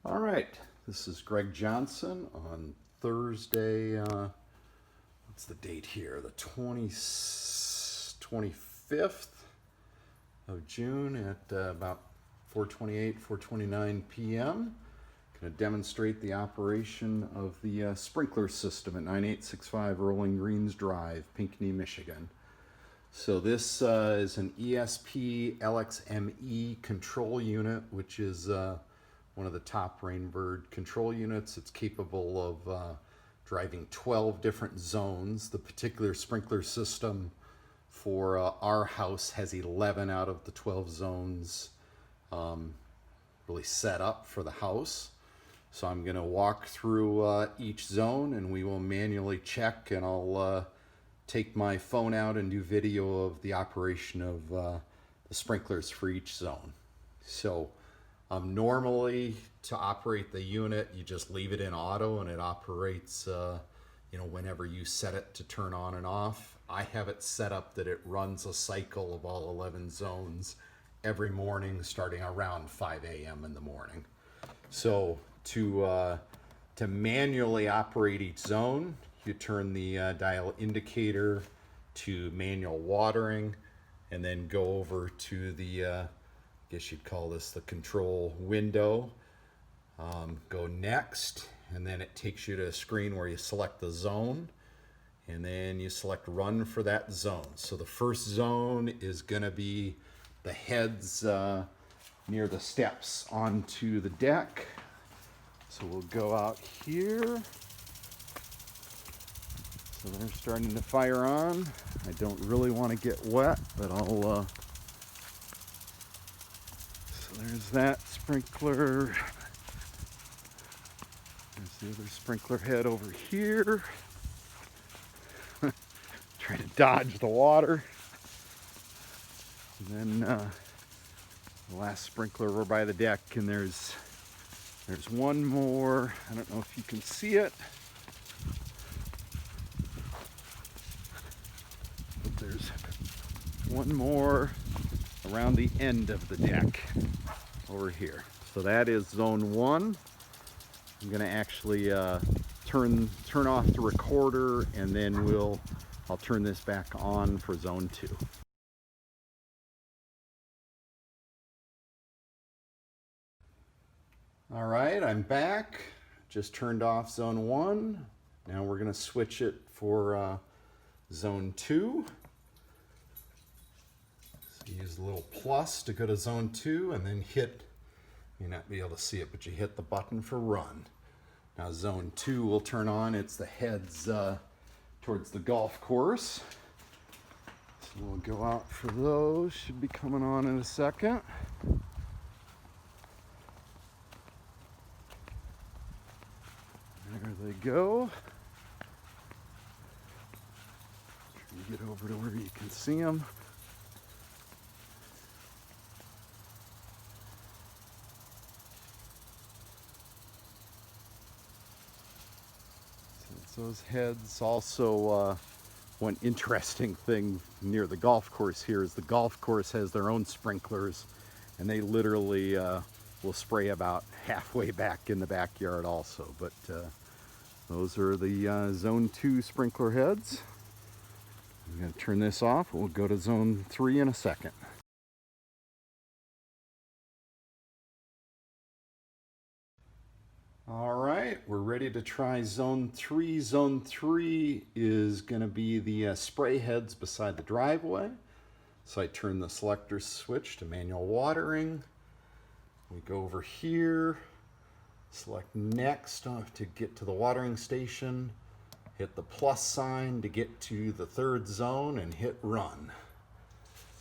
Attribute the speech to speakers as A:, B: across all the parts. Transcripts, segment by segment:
A: All right, this is Greg Johnson on Thursday. What's the date here? The 25th of June at about 4:28, 4:29 p.m. Going to demonstrate the operation of the sprinkler system at 9865 Rolling Greens Drive, Pinckney, Michigan. So this is an ESP LXME control unit, which is one of the top Rainbird control units. It's capable of driving 12 different zones. The particular sprinkler system for our house has 11 out of the 12 zones really set up for the house. So I'm going to walk through each zone and we will manually check, and I'll take my phone out and do video of the operation of the sprinklers for each zone. So normally to operate the unit, you just leave it in auto and it operates whenever you set it to turn on and off. I have it set up that it runs a cycle of all 11 zones every morning starting around 5 a.m. in the morning. So to manually operate each zone, you turn the dial indicator to manual watering and then go over to the, I guess you'd call this the control window. Go next, and then it takes you to a screen where you select the zone and then you select run for that zone. So the first zone is going to be the heads near the steps onto the deck. So we'll go out here. So they're starting to fire on. I don't really want to get wet, but I'll, so there's that sprinkler. There's the other sprinkler head over here. Try to dodge the water. And then the last sprinkler over by the deck, and there's one more. I don't know if you can see it. But there's one more around the end of the deck over here. So that is zone 1. I'm going to actually turn off the recorder, and then I'll turn this back on for zone 2. All right, I'm back. Just turned off zone 1. Now we're going to switch it for zone 2. So use the little plus to go to zone 2 and then hit, you may not be able to see it, but you hit the button for run. Now zone 2 will turn on. It's the heads towards the golf course. So we'll go out for those. Should be coming on in a second. There they go. Try to get over to where you can see them. So those heads. Also, one interesting thing near the golf course here is the golf course has their own sprinklers, and they literally will spray about halfway back in the backyard also. But those are the zone 2 sprinkler heads. I'm going to turn this off. We'll go to zone 3 in a second. All right, we're ready to try zone 3. Zone 3 is going to be the spray heads beside the driveway. So I turn the selector switch to manual watering. We go over here, select next to get to the watering station, hit the plus sign to get to the 3rd zone, and hit run.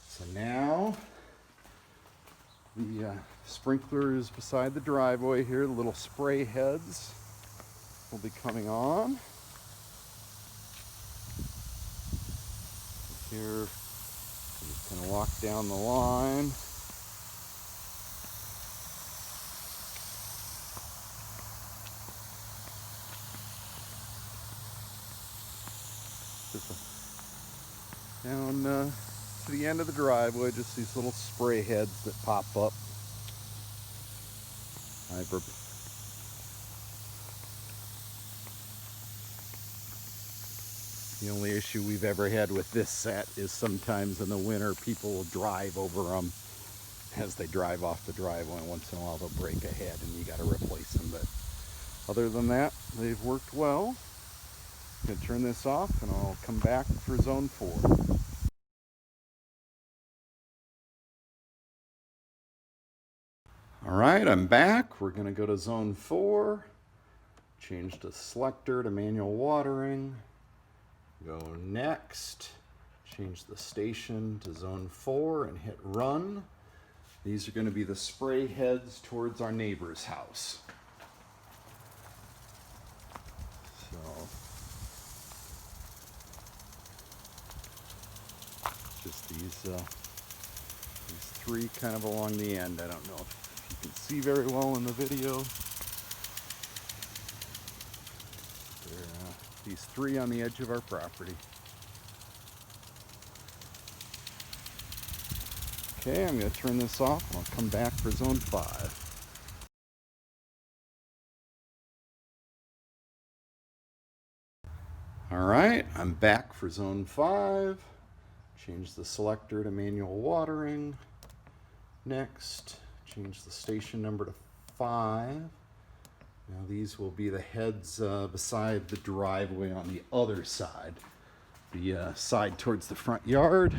A: So now the sprinklers beside the driveway here, the little spray heads, will be coming on. Here, I'm just going to walk down the line. Down to the end of the driveway, just these little spray heads that pop up. The only issue we've ever had with this set is sometimes in the winter people will drive over them as they drive off the driveway. Once in a while they'll break a head and you got to replace them. But other than that, they've worked well. I'm going to turn this off and I'll come back for zone 4. All right, I'm back. We're going to go to zone 4. Change the selector to manual watering. Go next. Change the station to zone 4 and hit run. These are going to be the spray heads towards our neighbor's house. So just these 3 kind of along the end. I don't know if you can see very well in the video. These 3 on the edge of our property. Okay, I'm going to turn this off and I'll come back for zone 5. All right, I'm back for zone 5. Change the selector to manual watering. Next, change the station number to 5. Now these will be the heads beside the driveway on the other side. The side towards the front yard.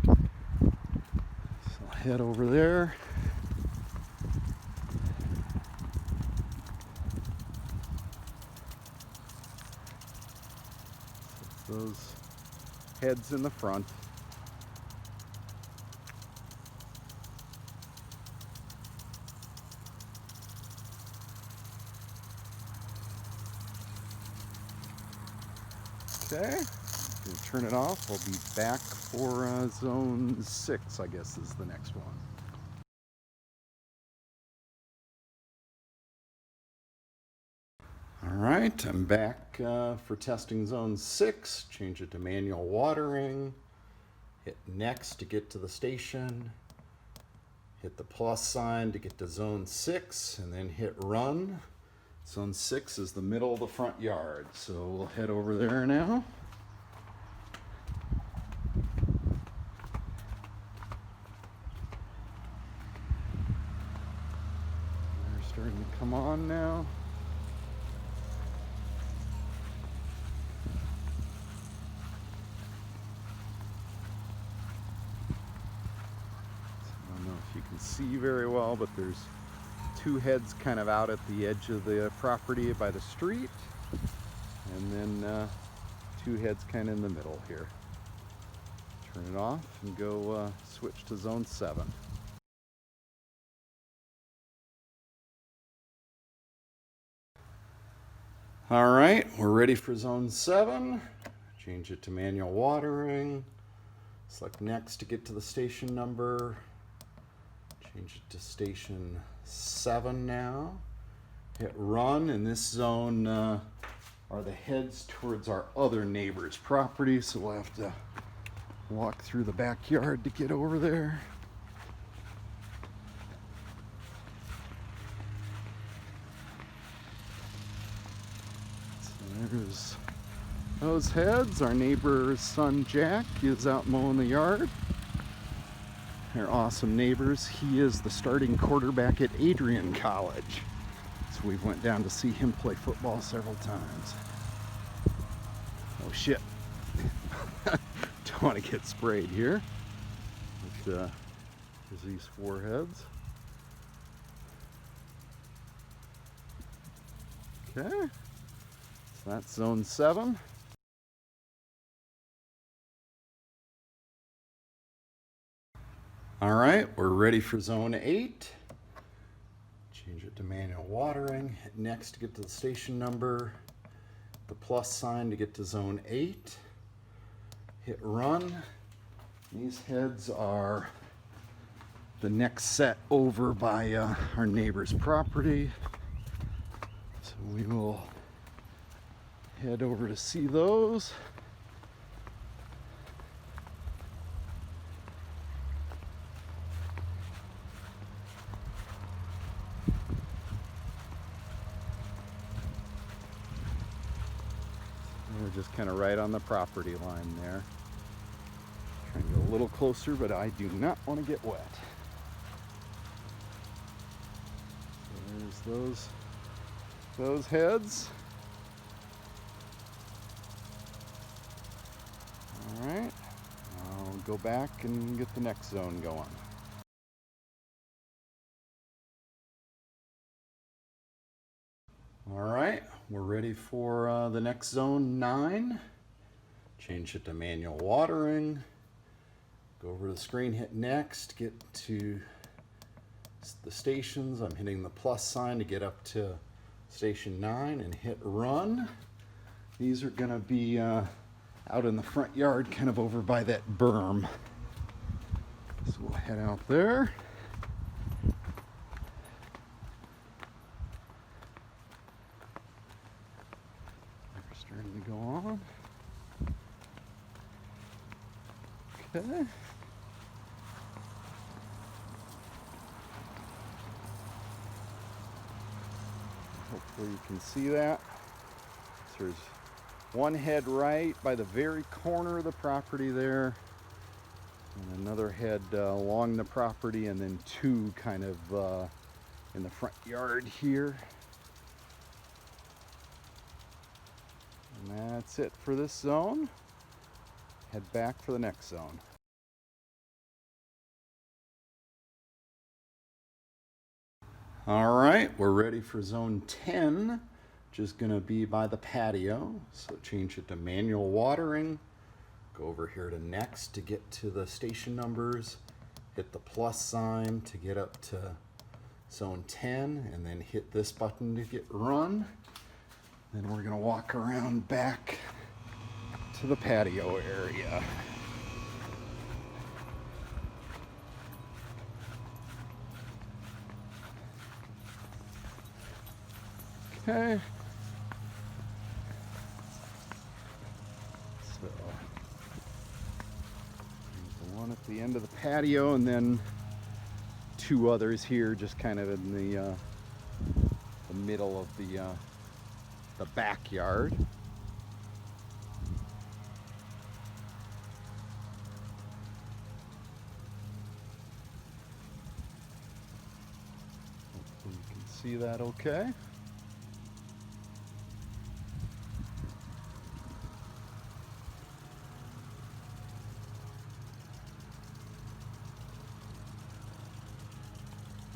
A: So I'll head over there. So those heads in the front. Okay, gonna turn it off. I'll be back for zone 6, I guess is the next one. All right, I'm back for testing zone 6. Change it to manual watering. Hit next to get to the station. Hit the plus sign to get to zone 6 and then hit run. Zone 6 is the middle of the front yard, so we'll head over there now. They're starting to come on now. I don't know if you can see very well, but there's 2 heads kind of out at the edge of the property by the street, and then 2 heads kind of in the middle here. Turn it off and go switch to zone 7. All right, we're ready for zone 7. Change it to manual watering. Select next to get to the station number. Change it to station 7 now. Hit run. In this zone are the heads towards our other neighbor's property, so we'll have to walk through the backyard to get over there. So there's those heads. Our neighbor's son Jack is out mowing the yard. They're awesome neighbors. He is the starting quarterback at Adrian College. So we went down to see him play football several times. Oh shit. Don't want to get sprayed here. But, there's these 4 heads. Okay. So that's zone 7. All right, we're ready for zone 8. Change it to manual watering. Hit next to get to the station number. The plus sign to get to zone 8. Hit run. These heads are the next set over by our neighbor's property. So we will head over to see those. just kind of right on the property line there. Trying to go a little closer, but I do not want to get wet. So there's those heads. All right, I'll go back and get the next zone going. All right, we're ready for the next zone 9. Change it to manual watering. Go over to the screen, hit next, get to the stations. I'm hitting the plus sign to get up to station 9 and hit run. These are gonna be out in the front yard, kind of over by that berm. So we'll head out there. They're starting to go on. Okay. Hopefully you can see that. So there's one head right by the very corner of the property there, and another head along the property, and then 2 kind of in the front yard here. And that's it for this zone. Head back for the next zone. All right, we're ready for zone 10, which is going to be by the patio. So change it to manual watering. Go over here to next to get to the station numbers. Hit the plus sign to get up to zone 10, and then hit this button to get run. Then we're going to walk around back to the patio area. Okay. So there's the one at the end of the patio, and then 2 others here, just kind of in the middle of the backyard. Hopefully you can see that okay.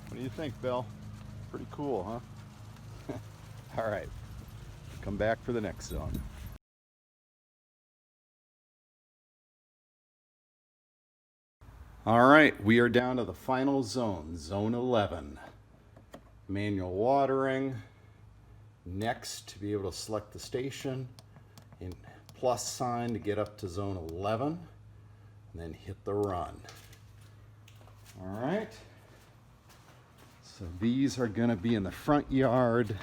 A: What do you think, Bill? Pretty cool, huh? All right, come back for the next zone. All right, we are down to the final zone, zone 11. Manual watering. Next, to be able to select the station, and plus sign to get up to zone 11, and then hit the run. All right. So these are going to be in the front yard,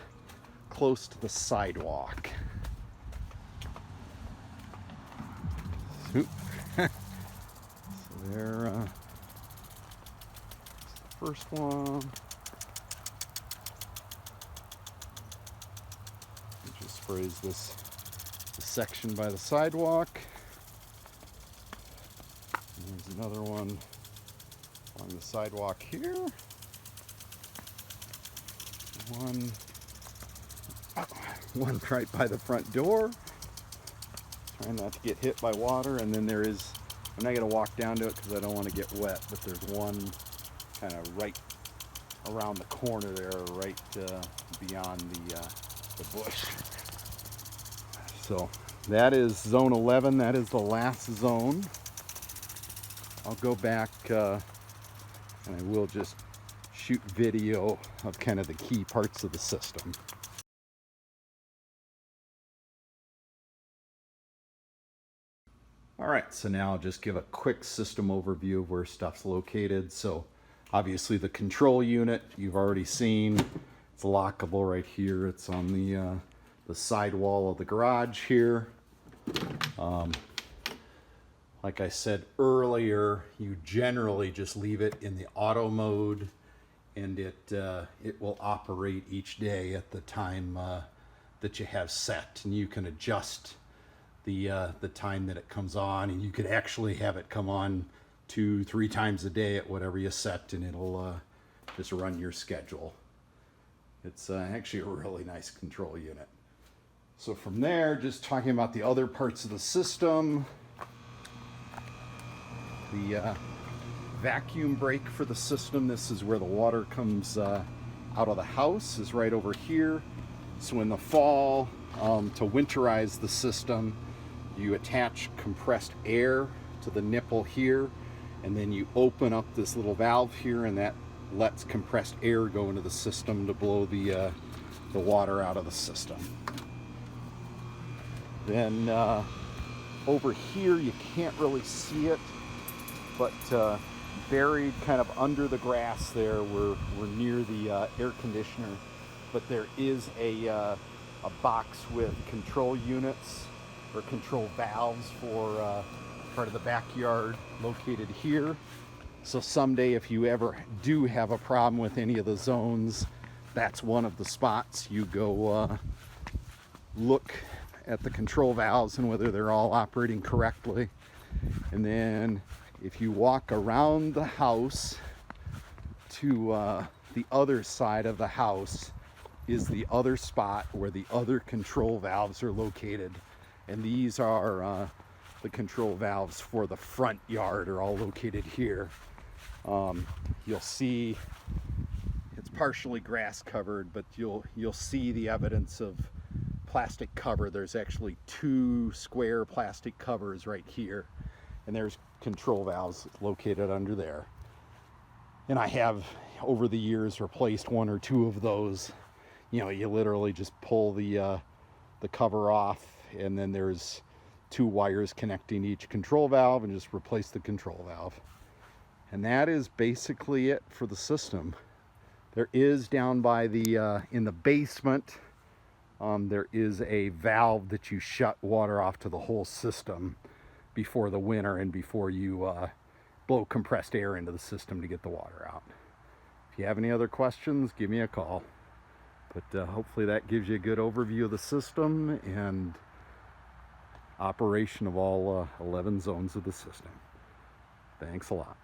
A: close to the sidewalk. So there, the first one. It just sprays this section by the sidewalk. And there's another one along the sidewalk here. One right by the front door. Trying not to get hit by water. And then there is, I'm not going to walk down to it because I don't want to get wet, but there's one kind of right around the corner there, right beyond the bush. So that is zone 11. That is the last zone. I'll go back and I will just shoot video of kind of the key parts of the system. All right, so now I'll just give a quick system overview of where stuff's located. So obviously the control unit you've already seen. It's lockable right here. It's on the side wall of the garage here. Like I said earlier, you generally just leave it in the auto mode, and it will operate each day at the time that you have set, and you can adjust the time that it comes on, and you could actually have it come on 2-3 times a day at whatever you set, and it'll just run your schedule. It's actually a really nice control unit. So from there, just talking about the other parts of the system, the vacuum brake for the system, this is where the water comes out of the house, is right over here. So in the fall, to winterize the system, you attach compressed air to the nipple here, and then you open up this little valve here, and that lets compressed air go into the system to blow the water out of the system. Then over here, you can't really see it, but buried kind of under the grass there, we're near the air conditioner, but there is a box with control units or control valves for part of the backyard located here. So someday, if you ever do have a problem with any of the zones, that's one of the spots you go look at the control valves and whether they're all operating correctly. And then if you walk around the house to the other side of the house is the other spot where the other control valves are located. And these are the control valves for the front yard are all located here. You'll see it's partially grass covered, but you'll see the evidence of plastic cover. There's actually 2 square plastic covers right here, and there's control valves located under there. And I have over the years replaced 1 or 2 of those. You know, you literally just pull the cover off, and then there's 2 wires connecting each control valve, and just replace the control valve. And that is basically it for the system. There is down by the in the basement, there is a valve that you shut water off to the whole system before the winter and before you blow compressed air into the system to get the water out. If you have any other questions, give me a call. But hopefully that gives you a good overview of the system and operation of all 11 zones of the system. Thanks a lot.